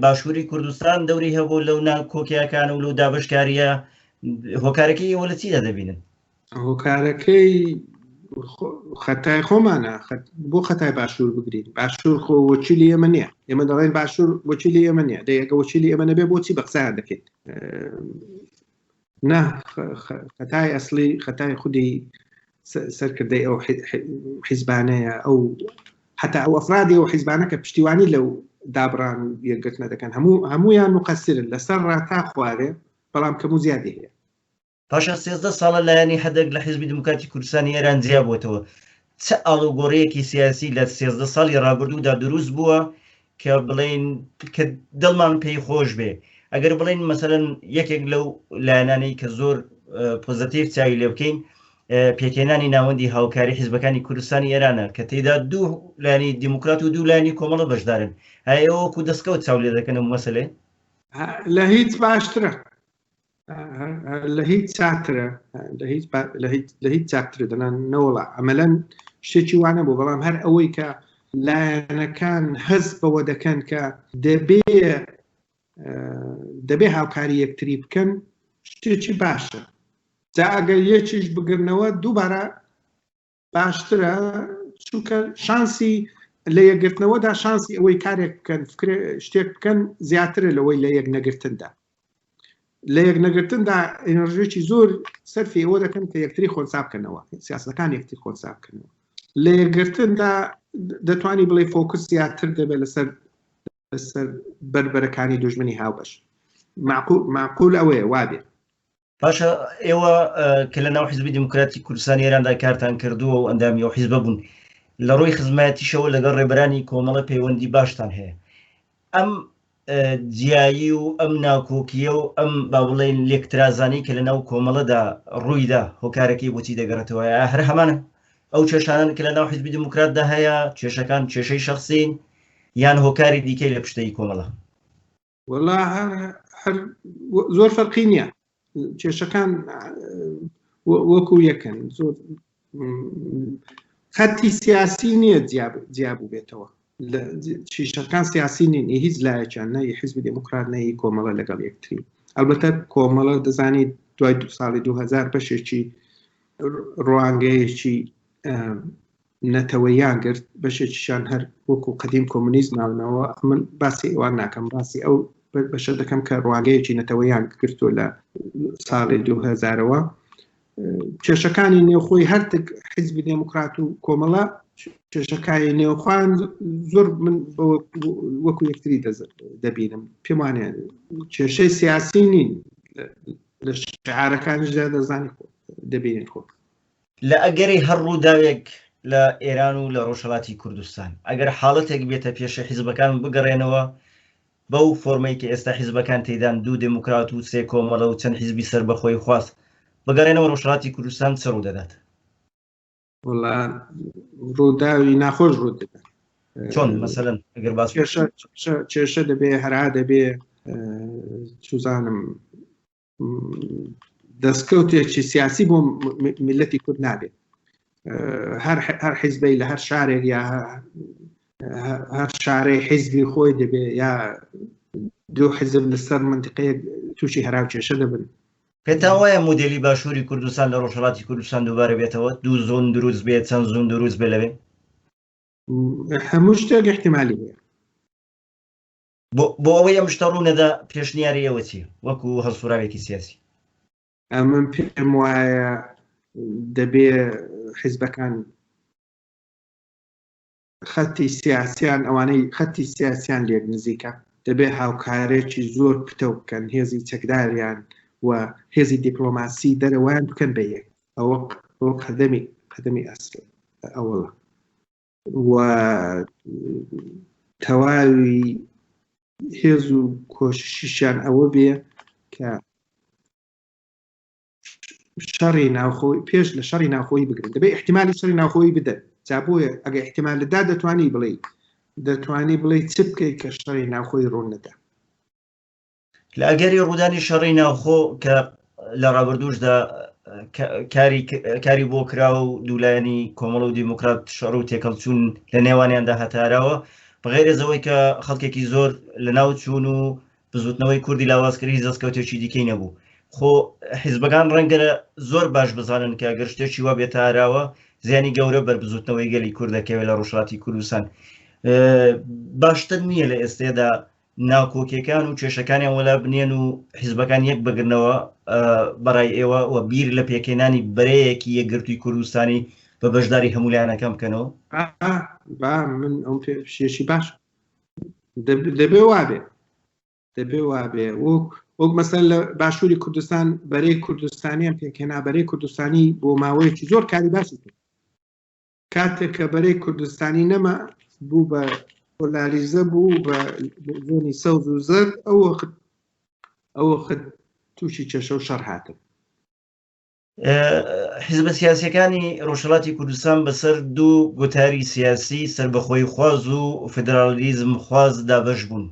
باشووری کوردستان دەوری هەبوو لەو ناکۆکیەکان و لەو دابشکاریە، هۆکارەکەی ئێوە لە چیدا دەبینن؟ هۆکارەکەی خەتای خۆمانە، بۆ خەتای باشوور بگرین. باشوور خۆ وەکیلی ئێمە نییە، ئێمە دەڵێن باشوور وەکیلی ئێمە نییە، دەیەکە وەکیلی ئێمە نەبێ بۆچی بە قسەیان دەکەین؟ نه، خەتای ئەسلی خەتای خودی سەرکردەی ئەو حیزبانەیە، ئەو حتا ئەو ئەفرادی ئەو حیزبانە کە پشتیوانی لەو دابڕان یەکگرتنە دەکەن هەمویان مقەسرن لەسەر ڕاتا خوارێ، بەڵام کەم و زیادی هەیە. پاشە 13 ساڵە لایەنی هەدەک لە حیزبی دموکراتی کوردستانی ئێران جیابووەتەوە. چ ئاڵوگۆڕەیەکی سیاسی لە 13 ساڵی ڕابردوودا دروست بووە کە بڵێن کە دڵمان پێی خۆش بێ؟ ئەگەر بڵێن مەسەلەن یەکێک لەو لایەنانەی کە زۆر پۆزتیڤ چاوی لێ بکەین، پێکێنانی ناوەندی هاوکاری حیزبەکانی کوردستانی ئێرانە کە تێیدا دوو لایەنی دیموکرات و دوو لایەنی کۆمەڵە بەشدارن. هەیە ئەوەکو دەستکەوت چاو لێ دەکەن ئەم مەسەلەی؟ لە هیچ باشترە، لە هیچ چاکترە، لە هیچ چاکترە دەنان نەوەڵا ئەمەلەن شتێکی وانە بوو. بەڵام هەر ئەوەی کە لایەنەکان هەست بەوە دەکەن کە دەبێ هاوکاری یەکتری بکەن، شتێکی باشە. جا ئەگەر یەکیش بگرنەوە دووبارە باشترە، چونکە شانسی لە یەکگرتنەوەدا شانسی ئەوەی کارێک بکەن شتێک بکەن زیاترە لەوەی لە یەک نەگرتندا. لە یەک نەگرتندا ئێنەرژێکی زۆر سەرفی ئەوە دەکەن کە یەکتری خۆنسا بکەنەوە، سیاسەکان یەکتری خۆنسا بکەنەوە. لە یەکگرتندا دەتوانی بڵێ فۆکس زیاتر دەبێت لەسەر بربەرەکانی دوژمنی هاوبەش. معقول ئەوەیە وابێ. پاشە ئێوە کە لە ناو حیزبی دموکراتی کوردستانی ئێراندا کارتان کردووە و ئەندامی ئەو حیزبە بوون، لە ڕۆی خزمەتیشەوە لەگەڵ ڕێبەرانی کۆمەڵە پەیوەندی باشتان هەیە. ئەم جیایی و ئەم ناکۆکیە و ئەم با بڵێن لێکترازانی کە لە ناو کۆمەڵەدا ڕوویدا هۆکارەکەی بۆچی دەگەڕێتەوە؟ هەر هەمانە ئەو کێشانن کە لە ناو حیزبی دموکراتدا هەیە، کێشەکان کێشەی شەخسین یان هۆکاری دیکەی لە پشتەی کۆمەڵە؟ وەڵا هەر زۆر فەرقی نییە، کێشەکان وەکو یەکەن. زۆر خەتی سیاسی نییە جیابوو بێتەوە، کێشەکان سیاسی نین، هیچ لایەکیان نەی حیزبی دموکرات نەی کۆمەڵە لەگەڵ یەکتری. ئەلبەتە کۆمەڵە دەزانی دوای ساڵی 2000 بەشێکی ڕوانگەیەکی نەتەوەیان گرت، بەشێکیشان هەر وەکو قەدیم کۆمونیزم ناونەوە. من باسی ئەوان ناکەم، باسی ئەو بەشە دەکەم کە ڕوانگەیەکی نەتەوەیان گرتووە لە ساڵی 2000ەوە. کێشەکانی نێوخۆی هەرتێک حیزبی دموکرات و کۆمەڵە کێشەکانی نێوخۆیان زۆر من وەکو یەکتری دەبینم. پێم وانێ کێشەی سیاسی نین، لە شعارەکانیشدا دەزانی دەبینین خۆ. لە ئەگەری هەر ڕووداوێک لە ئێران و لە ڕۆژهەڵاتی کوردستان ئەگەر حاڵەتێک بێتە پێشە حیزبەکان بگەڕێنەوە بەو فۆرمەی کە ئێستا حیزبەکان تێدان 2 دموکرات و 3 کۆمەڵە و چەند حیزبی سەر بەخۆی خواست بگەڕێنەوە ڕۆژهەڵاتی کوردستان چ ڕوو دەدات؟ ڕووداوی ناخۆش ڕوو دەدات. چۆن مەسەلەن ئەگەر باس کێشە دەبێ هەرا دەبێ چوزانم دەستکەوتێکی سیاسی بۆ میلەتی کورد نابێت. هەر حیزبەی لە هەر شارێک یا هەر شارەی حیزبی خۆی دەبێ یا دوو حیزب لەسەر منتیقەیەک تووشی هەراو کێشە دەبن. پێتان وایە مودێلی باشووری کوردستان لە ڕۆژهەڵاتی کوردستان دووبارە بێتەوە 2 زۆن دروست بێت چەند زۆن دروست بێ لەوێ؟ هەموو شتێک احتیمالی هەیە. بۆ ئەوەی ئەم شتە ڕوونەدا پێشنیاری ئێوە چیە وەکو هەڵسوراوێکی سیاسی؟ من پێم وایە دەبێ حیزبەکان خەتی سیاسیان ئەوانەی خەتی سیاسیان لێک نزیکە دەبێ هاوکارێکی زۆر پتە بکەن هێزی چەکداریان و هێزی دیپلۆماسی دەرەوەیان بکەن بە یەک ئەوە قەدەمی ئەسڵ ئەوڵە و تەواوی هێز و کۆششیشیان ئەوە بێ کە شەڕی ناوخۆی پێش لە شەڕی ناوخۆی بگرن دەبێ احتیمالی شەڕی ناوخۆی بدەن جابۆیە ئەگە احتیمالدا دەتوانی بڵێ چ بکەیت کە شەڕی ناوخۆی ڕوون نەدا. لە ئەگەری ڕوودانی شەڕی ناوخۆ کە لە ڕابردوشدا کاری بۆ کراوە و دوولایەنی کۆمەڵ و دیموکرات شەڕ و تێکەڵچوون لە نێوانیاندا هەتاراوە بەغێرەزەوەی کە خەڵکێکی زۆر لە ناو چوون و بزوتنەوەی کوردی لاوازکردی دەستکەوتێکی دیکەی نەبوو. خۆ حیزبەکان ڕەنگە زۆر باش بزانن کە ئەگەر شتێکی وا بێتە ئاراوە زیانی گەورە بەربزوتنەوەی گەلی کورد دەکەوێت لە ڕۆژهەڵاتی کوردستان. باشتر نییە لە ئێستێدا ناوکۆکیەکان و کێشەکانیان وەلا بنێن و حیزبەکان یەک بگرنەوە بەڕای ئێوە و بیر لە پێکێنانی بەرەیەکی یەکگرتووی کوردستانی بە بەشداری هەموو لایەنەکان بکەنەوە؟ من ئەم شێشی باش دەبێ وابێ وەک مەسەن لە باشووری کوردستان بەرەی کوردستانیان پێکێنا بەرەی کوردستانی بۆ ماوەیەکی زۆر کاری باسی کرد. کاتێک کە بەرەی کوردستانی نەما بوو بە پۆلاریزە بوو بە زۆنی سەوز و زەرد ئەوە خت تووشی کێشە و شەڕ هاتن. حیزبە سیاسیەکانی ڕۆژهەڵاتی کوردستان بەسەر 2 گوتاری سیاسی سربەخۆی خواز و فدرالیزم خواز دابەش بوون.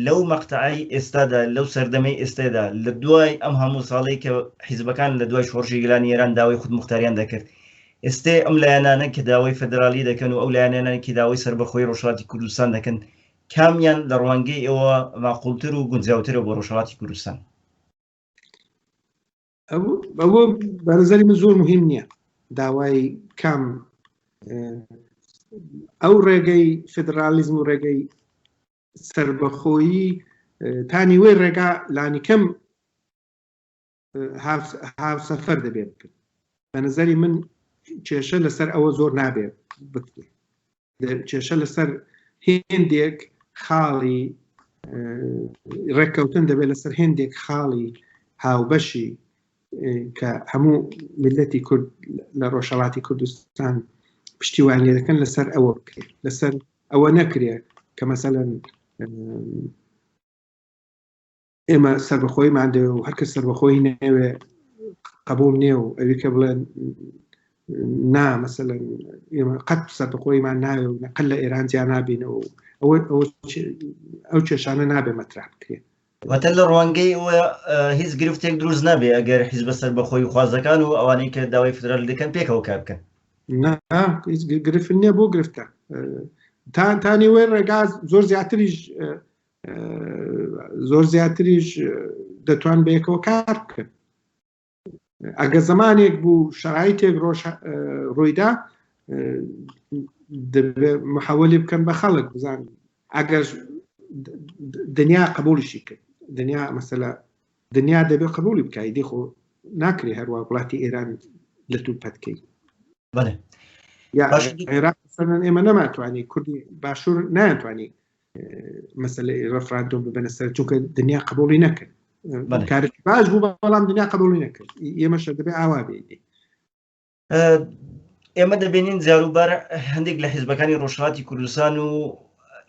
لەو مەقتەعی ئێستادا لەو سەردەمەی ئێستادا لە دوای ئەم هەموو ساڵی کە حیزبەکان لە دوای شۆڕشی گەلانی ئێران داوای خودموختاریان دەکرد ئێستێ ئەم لایەنانە کە داوای فدرالی دەکەن و ئەو لایەنانێکی داوای سربەخۆی ڕۆژهەڵاتی کوردستان دەکەن کامیان لە ڕوانگەی ئێوە ماقوڵتر و گونجاوترە بۆ ڕۆژهەڵاتی کوردستان؟ ئەوە بەنظری من زۆر مهم نییە داوای کام ئەو ڕێگەی فدرالیزم و ڕێگەی سربەخۆیی تانی وێ ڕێگا لانیکەم هاوسەفەر دەبێت بکرد. بە نظری من کێشە لەسەر ئەوە زۆر نابێت بکرێت. کێشە لەسەر هێندێک خاڵی ڕێککەوتن دەبێت لەسەر هێندێک خاڵی هاوبەشی کە هەموو میلەتی کورد لە ڕۆژهەڵاتی کوردستان پشتیوان لێ دەکەن لەسەر ئەوە بکرێت لەسەر ئەوە نەکرێت کە مەسەلەن ئێمە سربەخۆیمان دەوێ و هەرکە سربەخۆی نەوێ قبول نییە و ئەوی کە بڵێن نا مەسەلەن ئێمە قەت سربەخۆیمان ناوێ و نەقل لە ئێران جیا نابینەوە ئەو کێشانە نابێ مەترح بکرێت. واتە لە ڕوانگەی ئەوە هیچ گرفتێک دروست نابێ ئەگەر حیزبە سربەخۆی خوازەکان و ئەوانەی کە داوای فدرال دەکەن پێکەوە کار بکەن. هیچ گرفت نییە بۆ گرفتە تانی وێ ڕێگا زۆر زیاتریش دەتوان بەیەکەوە کار بکەن. ئەگە زمانێک بوو شەرایطێک ڕۆیدا محەوەلی بکەن بە خەڵک بزان ئەگەر دنیا قبولیشی کرد دنیا مەسەلە دنیا دەبێت قبولی بکای دیخۆ ناکرێ هەروە وڵاتی ئێران لە تو پەتکەی عێراق ئێمە نەماتوانی کوردی باشوور نایانتوانی مەسەلە ڕەفراندۆم ببەنە سەر چونکە دنیا قبولی نەکرد کارێکی باش بوو بەڵام دنیا قبولی نەکرد ئێمەش دەبێت ئاوا بێ ئێمە دەبینین جاروبار هەندێک لە حیزبەکانی ڕۆژهەڵاتی کوردستان و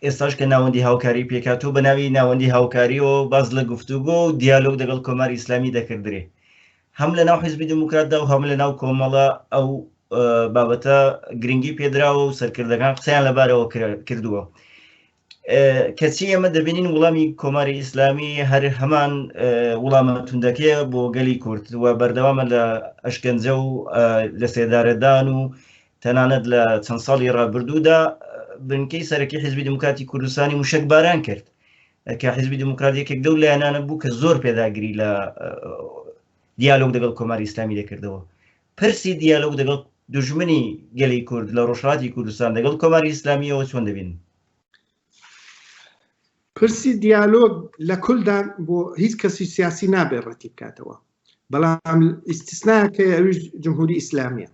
ئێستاش کە ناوەندی هاوکاری پێکاتوە بە ناوی ناوەندی هاوکاریەوە باز لە گفتوگۆ و دیالۆگ لەگەڵ کۆماری ئیسلامی دەکردرێ هەم لە ناو حیزبی دموکراتدا و هەم لە ناو کۆمەڵە ئەو بابەتە گرنگی پێدراوە و سەرکردەکان قسەیان لەبارەوە کردووە کەچی ئێمە دەبینین وڵامی کۆماری ئیسلامی هەر هەمان وڵامە توندەکەیە بۆ گەلی کورد و بەردەوامە لە ئەشکەنجە و لە سێدارەدان و تەنانەت لە چەند ساڵی ڕابردوودا بنکەی سەرەکی حیزبی دموکراتی کوردستانی موشکباران کرد کە حیزبی دموکراتی یەکێک دەو لایەنانە بوو کە زۆر پێداگیری لە دیالۆگ دەگەڵ کۆماری ئیسلامی دەکردەوە پرسی دیالۆگ دەگەڵ دوژمنی گەلی کورد لە ڕۆژهەڵاتی کوردستان دەگەڵ کۆماری ئیسلامیەوە چۆن دەبین پرسی دیالۆگ لە کولدان بۆ هیچ کەسی سیاسی نابێت ڕەتی بکاتەوە بەڵام ئیستیسناکە ئەویش جمهوری ئیسلامیە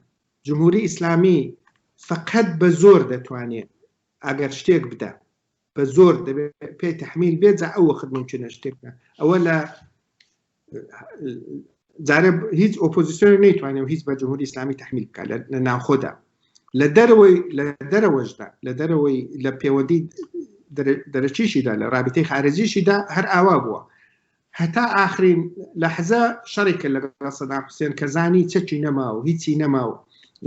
جمهوری ئیسلامی فقط بە زۆر دەتوانێت ئەگەر شتێک بدە بە زۆر دەبێت پێی تەحمیل بێت جا ئەوە خود ممکنە شتێکە ئەوە لە جارە هیچ ئۆپۆزیسیۆن نەیتوانێت هیچ بە جمهوری ئیسلامی تەحمیل بکات لە ناوخۆدا لە دەرەوەشدا لە دەرەوەی لە پەیوەندی دەرەچیشیدا لە رابطەی خارجیشیدا هەر ئاوا بووە هەتا ئاخرین لەحزە شەڕێکە لەگەڵ سەدام حوسێن کە زانی چەکی نەما و هیچی نەما و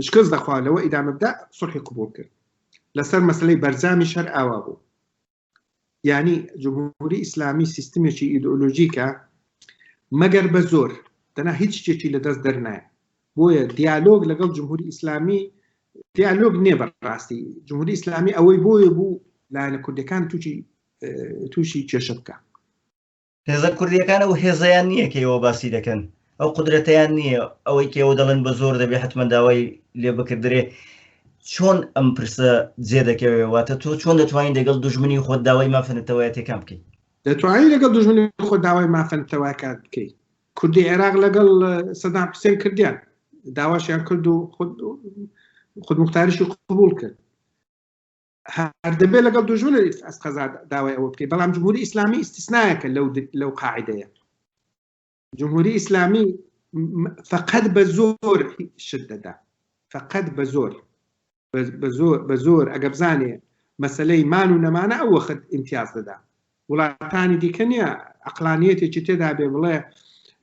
شکست دەخوا لەوە ئیدامە بدا سوڵحی قبول کرد لەسەر مەسلەی بەرزامی شەر ئاوا بوو یعنی جمهوری ئیسلامی سیستمێکی ئیدئۆلۆژیکە مەگەر بە زۆر دەنا هیچ شتێکی لەدەست دەرنایە بۆیە دیالۆگ لەگەڵ جمهوری ئیسلامی دیالۆگ نییە بەڕاستی جمهوری ئیسلامی ئەوەی بۆیە بوو لایەنە کوردەکان تووشی کێشە بکە هێزە کوردیەکانە و هێزەیان نییە کەەوە باسی دەکەن ئەو قدرەتیان نییە ئەوەی کێوە دەڵێن بە زۆر دەبێت حتمما داوای لێ بکردرێ چۆن ئەم پرسە جێ دەکەوێتواتە تۆ چۆن دەتوانین لەگەڵ دوژمنی خۆت داوای مافەنەتەوەیە تێکام بکەیت دەتوانین لەگەڵ دوژمنی خۆت داوای مافەنەتەوەکات بکەیت کوردی عێراق لەگەڵ سەدام حوسێن کردیان داواشیان کرد و خودموختاریشی قبول کرد هەر دەبێت لەگەڵ دوژمنە ئەسقەزا داوای ئەوە بکەیت بەڵام جمهوری ئیسلامی ئیستیسنایەکە لەو قاعدەیە جمهوری ئیسلامی فقط بە زۆر شت دەدا فقط بە زۆر ئەگە بزانێ مەسلەی مان و نەمانە ئەو وەخت امتیاز دەدا وڵاتانی دیکە نییە عەقلانیەتێکی تێدا بێ بڵێ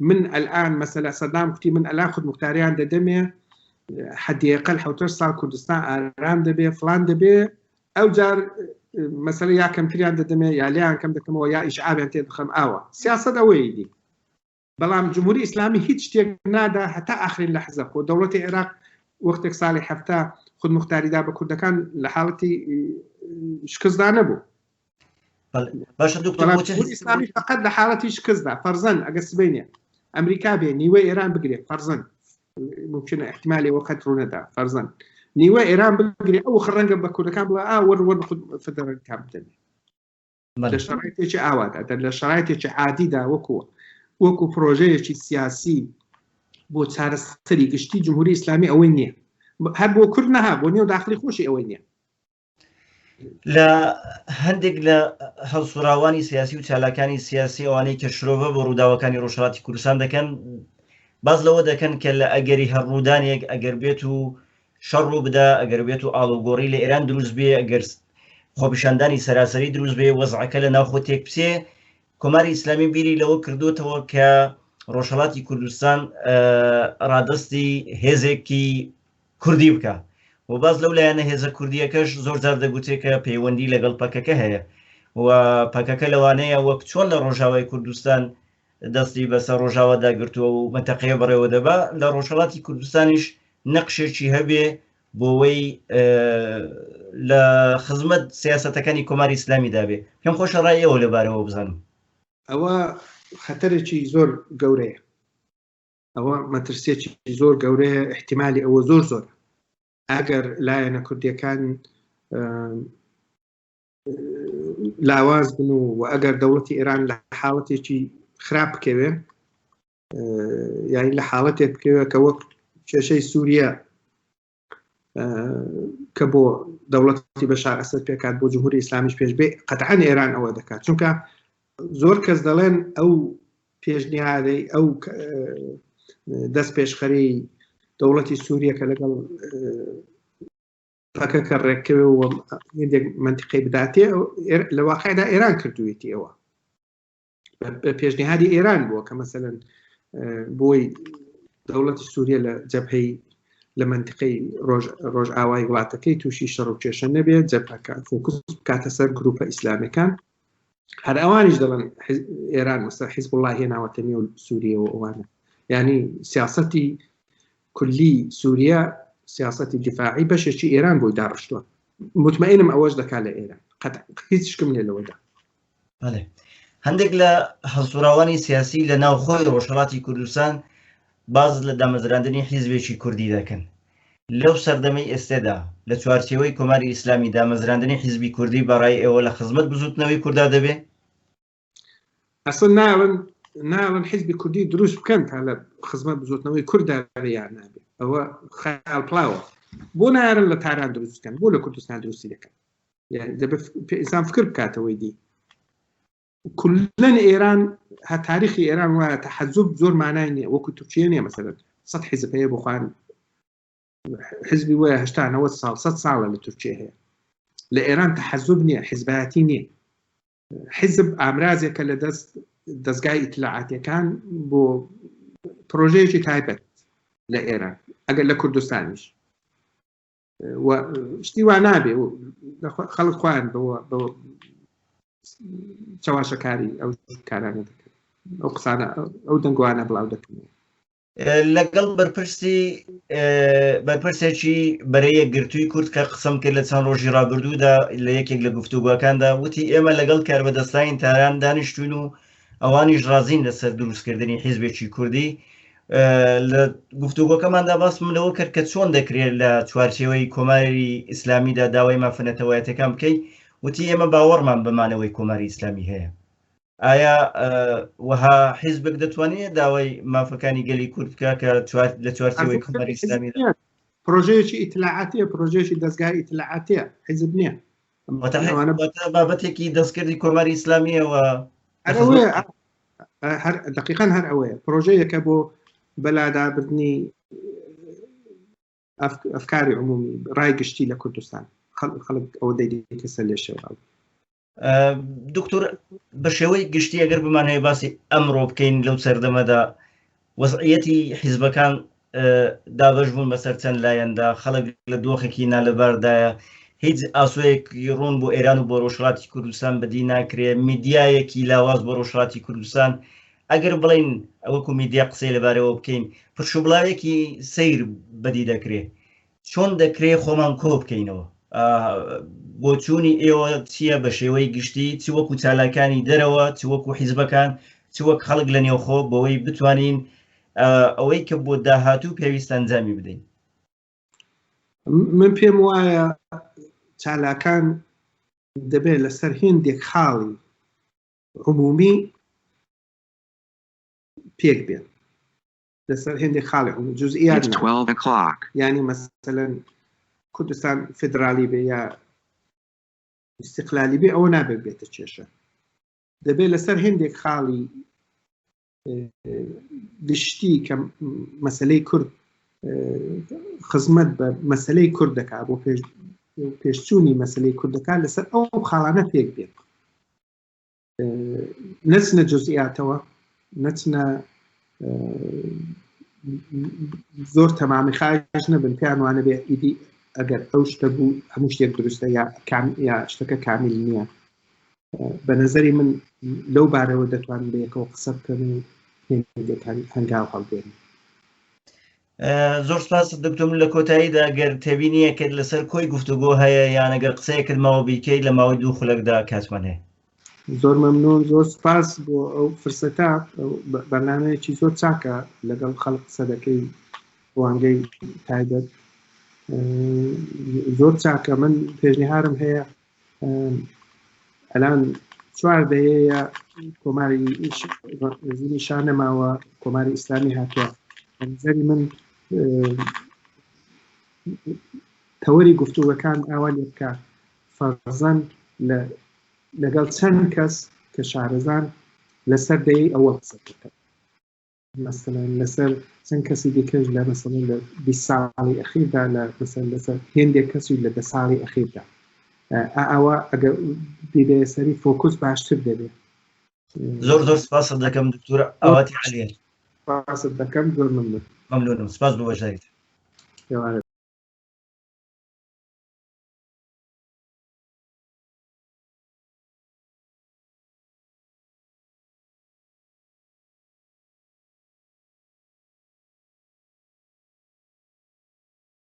من الآن مەسەلە سەدام کوتی من ئەلان خودموختاریان دەدەمێ حەدیەقەل 70 ساڵ کوردستان ئارام دەبێ فلان دەبێ ئەو جار مەسەلە یا کەمتریان دەدەمێ یا لیان کەم دەکەمەوە یا ئیشعابیان تێ دەخەم ئاوە سیاسەت ئەوەی دی بەڵام جمهوری ئیسلامی هیچ شتێک نادا هەتا ئاخرین لەحزە خۆ دەوڵەتی عێراق وەختێک ساڵی هەفتا خودموختاریدا بە کوردەکان لە حاڵەتی شکستدا نەبوو باشە جمهوری ئیسلامی فقط لە حاڵەتی شکستدا فەرزەن ئەگە سبەینێ ئەمریکا بێ نیوەی ئێران بگرێت فەرزەن ممکنە احتمالی وەقت ڕوونەدا فەرزەن نیوە ئێران بگرێ ئەو خڕەنگە بە کوردەکان بڵێ وەرە فدەرەکان بدەنێ لە شەرایطێکی ئاوادا لە شەرایطێکی عادیدا وەکو پرۆژەیەکی سیاسی بۆ چارەسەری گشتی جمهوری ئیسلامی ئەوەی نییە هەر بۆ کورد نەها بۆ نێو داخلی خۆشی ئەوەی نییە لە هەندێک لە هەڵسوراوانی سیاسی و چالاکانی سیاسی ئەوانەی کە شرۆڤە بۆ ڕووداوەکانی ڕۆژهەڵاتی کوردستان دەکەن باز لەوە دەکەن کە لە ئەگەری هەڕوودانێک ئەگەر بێت و شەڕ ڕوو بدا ئەگەر بێت و ئاڵوگۆڕی لە ئێران دروست بێ ئەگەر خۆپیشاندانی سەراسەری دروست بێ وەزعەکە لە ناوخۆ تێک بچێ کۆماری ئیسلامی بیری لەوە کردوتەوە کە ڕۆژهەڵاتی کوردستان ڕادستی هێزێکی کوردی بکە و باز لەو لایەنە هێزە کوردیەکەش زۆر جار دەگوتێت کە پەیوەندی لەگەڵ پەکەکە هەیە و پەکەکە لەوانەیە وەک چۆن لە ڕۆژاوای کوردستان دەستی بەسەر ڕۆژاوە داگرتووە و مەتەقەیە بەڕێوە دەبا لە ڕۆژهەڵاتی کوردستانیش نەقشێکی هەبێ بۆەوەی لە خزمەت سیاسەتەکانی کۆماری ئیسلامی دابێ پێم خۆشە ڕایەوە لەبارەوە بزانم ئەوە خەتەرێکی زۆر گەورەیە ئەوە مەترسێکی زۆر گەورەیە احتیمالی ئەوە زۆر زۆر ئەگەر لایەنە کوردیەکان لاواز بن و ئەگەر دەوڵەتی ئێران لە حاڵەتێکی خراپ بکەوێ یعنی لە حاڵەتێک بکەوێت کە وەک کێشەی سووریا کە بۆ دەوڵەتی بەشار ئەسەد پێکات بۆ جمهوری ئیسلامیش پێش بێ قەتعاً ئێران ئەوە دەکات چونکە زۆر کەس دەڵێن ئەو پێشنیارەی ئەو دەست پێشخەری دەوڵەتی سووریا کە لەگەڵ پەکەکە ڕێککەوێ و هێندێک منتیقەی بداتێ لە واقعدا ئێران کردوێتی ئەوە بە پێشنیهادی ئێران بووە کە مەسەلەن بۆی دەوڵەتی سووریا لە جەبهەی لە منتیقەی ڕۆژ ئاوای وڵاتەکەی تووشی شەڕ و کێشە نەبێت جەبهەکە فۆکوس بکاتە سەر گروپە ئیسلامیەکان هەر ئەوانیش دەڵێن ئێران مەسەر حیزب الله هێناوەتە نێو سووریەوە ئەوانە یعنی سیاسەتی کولی سووریا سیاسەتی دیفاعی بەشێکی ئێران بۆی داڕشتووە مطمئنم ئەوەش دەکات لە ئێران هیچ شکم لێ لەوەدا هەندێک لە هەڵسوراوانی سیاسی لە ناوخۆی ڕۆژهەڵاتی کوردستان باز لە دامەزراندنی حیزبێکی کوردی دەکەن لەو سەردەمەی ئێستێدا لە چوارچێوەی کۆماری ئیسلامی دامەزراندنی حیزبی کوردی بەڕای ئێوە لە خزمەت بزوتنەوەی کووردا دەبێت ئەسڵ ناڵن حیزبی کوردی دروست بکەن تا لە خزمەت بزوتنەوەی کووردا یان نابێت ئەوە خەیاڵ پڵاوە بۆ نارن لە تاران دروست بکەن بۆ لە کوردستان دروستی دەکەن دەبێت ئینسان فکر بکاتەوەی دی كلن إيران تاريخ إيران وتحزب زور معناه وكو تركيا مثلا صد حزب هي بخان حزبي ويا هشتان هو صار صد صار لتركيا هي لإيران تحزبني حزباتيني حزب أمرازي كلا دس جاي إطلاعاتي كان بو بروجيجي تايبت لإيران أقل لكردستانيش واشتي وعنابي خلق خوان بو چاواشەکاری ئەو کارانە دەکەن ئەو قسانە ئەو دەنگوانە بڵاو دەکەن لەگەڵ بەرپرسێکی بەرەیە گرتووی کورد کە قسەم کرد لە چەند ڕۆژی ڕابردوودا لە یەکێک لە گفتوگوەکاندا وتی ئێمە لەگەڵ کاربەدەستانی تاران دانیشتوین و ئەوانیش ڕازین لەسەر دروستکردنی حیزبێکی کوردی لە گفتوگوەکەماندا باسم لەوە کرد کە چۆن دەکرێت لە چوارچێوەی کۆماری ئیسلامیدا داوای مافنەتەوایەتەکان بکەیت وتی ئێمە باوەڕمان بەمانەوەی کۆماری ئیسلامی هەیە ئایا وەها حیزبێک دەتوانێت داوای مافەکانی گەلی کورد بکات کە لە چوارچێوەی کۆماری ئیسلامیدا پرۆژەیەکی ئیتلاعاتیە پرۆژێکی دەستگای ئیتلاعاتیە حیزب نییە بابەتێکی دەستکردی کۆماری ئیسلامیەوە دقیقاً هەر ئەوەیە پرۆژەیەکە بۆ بەلادابردنی ئەفکاری عمومی ڕای گشتی لە کوردستان خەڵک ئەوە دەیدێتە سەر لێشەوە دکتۆر بە شێوەی گشتی ئەگەر بمانەوەی باسی ئەمڕۆ بکەین لەو سەردەمەدا وەزعیەتی حیزبەکان دابەش بوون بەسەر چەند لایەندا خەڵک لە دۆخێکی نالەباردایە هیچ ئاسوەیەکی ڕوون بۆ ئێران و بۆ ڕۆژهەڵاتی کوردستان بەدی ناکرێت میدیایەکی لاواز بۆ ڕۆژهەڵاتی کوردستان ئەگەر بڵین ئەوەکو میدیا قسەی لەبارەوە بکەین پرشوبڵاوێکی سیر بەدی دەکرێت چۆن دەکرێت خۆمان کۆ بکەینەوە بۆ چوونی ئێوە چییە بە شێوەی گشتی چ وەکو چالاکانی دەرەوە چ وەکو حیزبەکان چ وەک خەڵک لە نێوخۆ بەوەی بتوانین ئەوەی کە بۆ داهاتوو پێویستە ئەنجامی بدەین من پێم وایە چالاکان دەبێت لەسەر هێندێک خاڵی عمومی پێک بێن لەسەر هێندێک خاڵی جزئیات یعنی مەسەلەن کوردستان فدرالی بێ یا استقلالی بێ ئەوە نابێت بێتە کێشە دەبێت لەسەر هێندێک خاڵی گشتی کە مەسەلەی کورد خزمەت بە مەسەلەی کورد دەکات بۆ پێشچوونی مەسەلەی کورد دەکات لەسەر ئەو خاڵانە پێک بێت نەچنە جزئیاتەوە نەچنە زۆر تەمامی خارج نەبن پێیان وانە بێ ئیدی ئەگەر ئەو شتە بوو هەموو شتێک دروستە یا شتەکە کامیل نییە بە نەزەری من لەو بارەوە دەتوانین بەیەکەوە قسە بکەن و هەنگاو هەڵبێن زۆر سپاس دکتۆر لە کۆتاییدا ئەگەر تێبینیەکەت لەسەر کۆی گفتوگۆ هەیە یان ئەگەر قسەیەکت ماوە بیکەی لە ماوەی دوو خولەکدا کاتمان هەیە زۆر مەمنون زۆر سپاس بۆ ئەو فرسەتە بەرنامەیەکی زۆر چاکە لەگەڵ خەڵک قسە دەکەی وانگەی تایبەت زۆر چاکە من پێشنیهارم هەیە ئەلان چوار دەیەیە کۆماری زیینی شانەماوە کۆماری ئیسلامی هاتووە نظری من تەوەری گفتوگەکان ئاوا لێ بکات فەرزەن لەگەڵ چەند کەس کە شارەزان لەسەر دەیە ئەوە قسە بکات مثلا لەسەر چەند کەسی دیکەش لە مثلا لە 20 ساڵی ئەخیردا لە مثلا لەسەر هێندێک کەسی لە 10 ساڵی ئەخیردا ئەوە ئەگەر بیدەیە سەری فۆکوس باشتر دەبێت. زۆر سپاس دەکەم دکتۆر ئاواتی عەلیە. سپاس دەکەم، زۆر ممنون. ممنونم، سپاس بۆ بەشداریت.